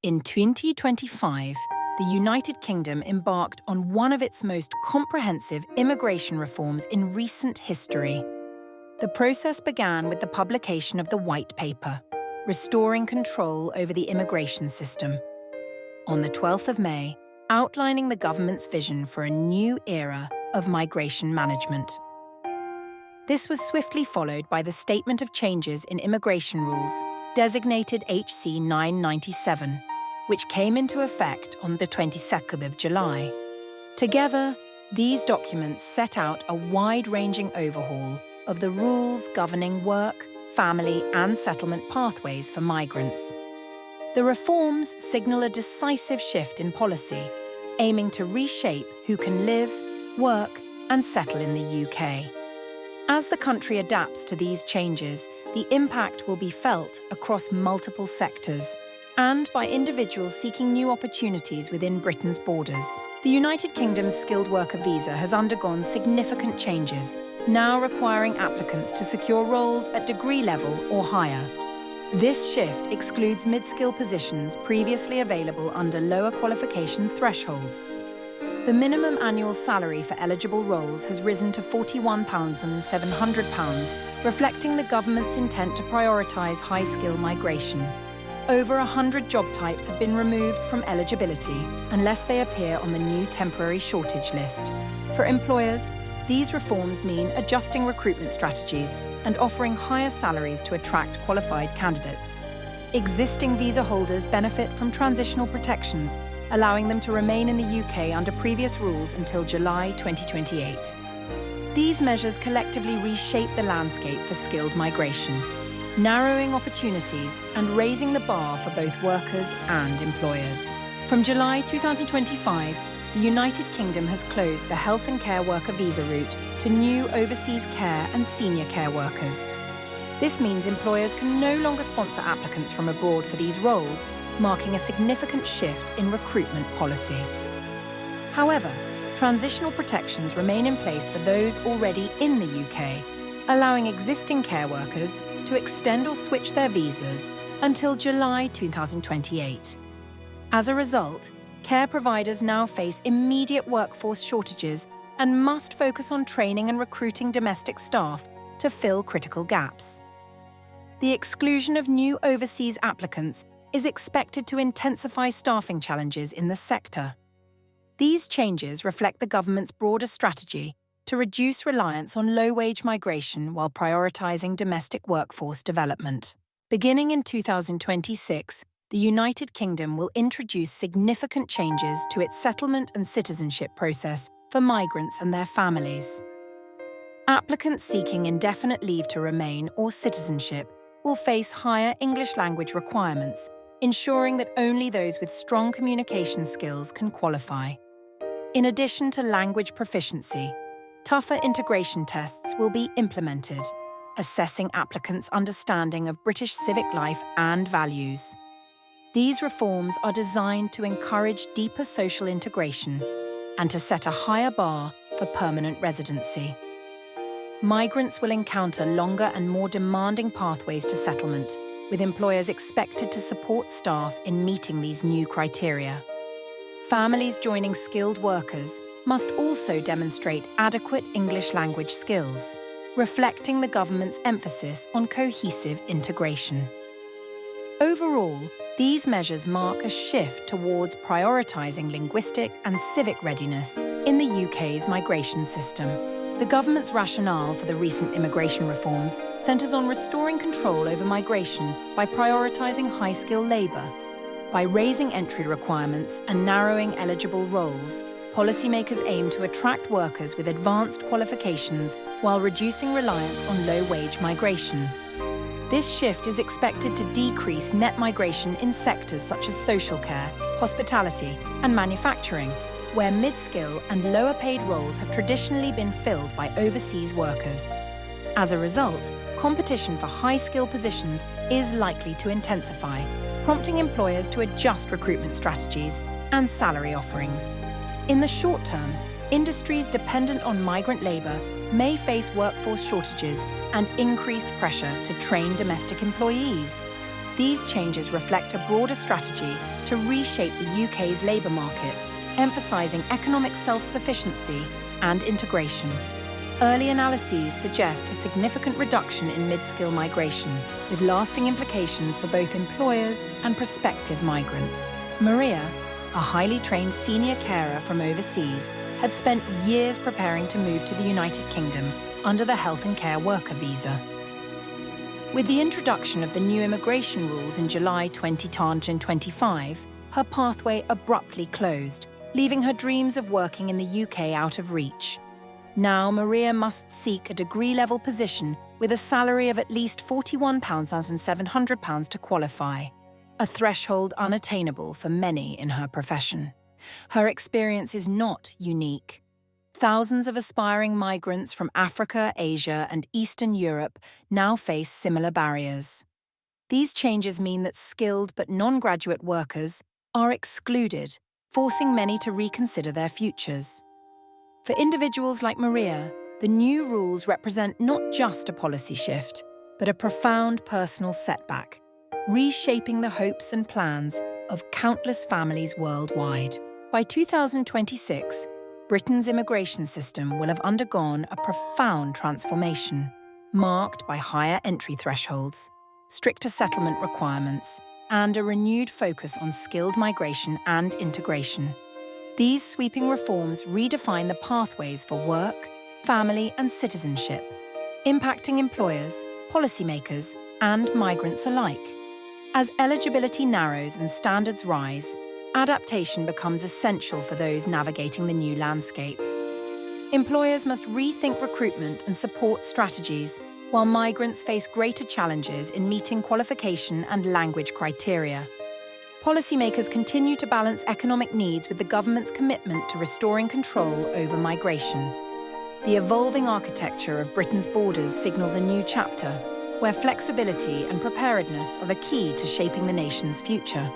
In 2025, the United Kingdom embarked on one of its most comprehensive immigration reforms in recent history. The process began with the publication of the White Paper, Restoring Control over the Immigration System, on the 12th of May, outlining the government's vision for a new era of migration management. This was swiftly followed by the Statement of Changes in Immigration Rules, designated HC 997, which came into effect on the 22nd of July. Together, these documents set out a wide-ranging overhaul of the rules governing work, family, and settlement pathways for migrants. The reforms signal a decisive shift in policy, aiming to reshape who can live, work, and settle in the UK. As the country adapts to these changes, the impact will be felt across multiple sectors and by individuals seeking new opportunities within Britain's borders. The United Kingdom's skilled worker visa has undergone significant changes, now requiring applicants to secure roles at degree level or higher. This shift excludes mid-skill positions previously available under lower qualification thresholds. The minimum annual salary for eligible roles has risen to £41,700, reflecting the government's intent to prioritise high-skill migration. Over 100 job types have been removed from eligibility unless they appear on the new temporary shortage list. For employers, these reforms mean adjusting recruitment strategies and offering higher salaries to attract qualified candidates. Existing visa holders benefit from transitional protections, allowing them to remain in the UK under previous rules until July 2028. These measures collectively reshape the landscape for skilled migration, narrowing opportunities and raising the bar for both workers and employers. From July 2025, the United Kingdom has closed the health and care worker visa route to new overseas care and senior care workers. This means employers can no longer sponsor applicants from abroad for these roles, marking a significant shift in recruitment policy. However, transitional protections remain in place for those already in the UK, allowing existing care workers to extend or switch their visas until July 2028. As a result, care providers now face immediate workforce shortages and must focus on training and recruiting domestic staff to fill critical gaps. The exclusion of new overseas applicants is expected to intensify staffing challenges in the sector. These changes reflect the government's broader strategy to reduce reliance on low-wage migration while prioritising domestic workforce development. Beginning in 2026, the United Kingdom will introduce significant changes to its settlement and citizenship process for migrants and their families. Applicants seeking indefinite leave to remain or citizenship will face higher English language requirements, ensuring that only those with strong communication skills can qualify. In addition to language proficiency, tougher integration tests will be implemented, assessing applicants' understanding of British civic life and values. These reforms are designed to encourage deeper social integration and to set a higher bar for permanent residency. Migrants will encounter longer and more demanding pathways to settlement, with employers expected to support staff in meeting these new criteria. Families joining skilled workers must also demonstrate adequate English language skills, reflecting the government's emphasis on cohesive integration. Overall, these measures mark a shift towards prioritising linguistic and civic readiness in the UK's migration system. The government's rationale for the recent immigration reforms centres on restoring control over migration by prioritising high-skilled labour. By raising entry requirements and narrowing eligible roles, policymakers aim to attract workers with advanced qualifications while reducing reliance on low-wage migration. This shift is expected to decrease net migration in sectors such as social care, hospitality, and manufacturing, where mid-skill and lower-paid roles have traditionally been filled by overseas workers. As a result, competition for high-skill positions is likely to intensify, prompting employers to adjust recruitment strategies and salary offerings. In the short term, industries dependent on migrant labour may face workforce shortages and increased pressure to train domestic employees. These changes reflect a broader strategy to reshape the UK's labour market, emphasising economic self-sufficiency and integration. Early analyses suggest a significant reduction in mid-skill migration, with lasting implications for both employers and prospective migrants. Maria, a highly trained senior carer from overseas, had spent years preparing to move to the United Kingdom under the Health and Care Worker Visa. With the introduction of the new immigration rules in July 2025, her pathway abruptly closed, leaving her dreams of working in the UK out of reach. Now Maria must seek a degree-level position with a salary of at least £41,700 to qualify, a threshold unattainable for many in her profession. Her experience is not unique. Thousands of aspiring migrants from Africa, Asia, and Eastern Europe now face similar barriers. These changes mean that skilled but non-graduate workers are excluded, forcing many to reconsider their futures. For individuals like Maria, the new rules represent not just a policy shift, but a profound personal setback, reshaping the hopes and plans of countless families worldwide. By 2026, Britain's immigration system will have undergone a profound transformation, marked by higher entry thresholds, stricter settlement requirements, and a renewed focus on skilled migration and integration. These sweeping reforms redefine the pathways for work, family, and citizenship, impacting employers, policymakers, and migrants alike. As eligibility narrows and standards rise, adaptation becomes essential for those navigating the new landscape. Employers must rethink recruitment and support strategies, while migrants face greater challenges in meeting qualification and language criteria. Policymakers continue to balance economic needs with the government's commitment to restoring control over migration. The evolving architecture of Britain's borders signals a new chapter, where flexibility and preparedness are the key to shaping the nation's future.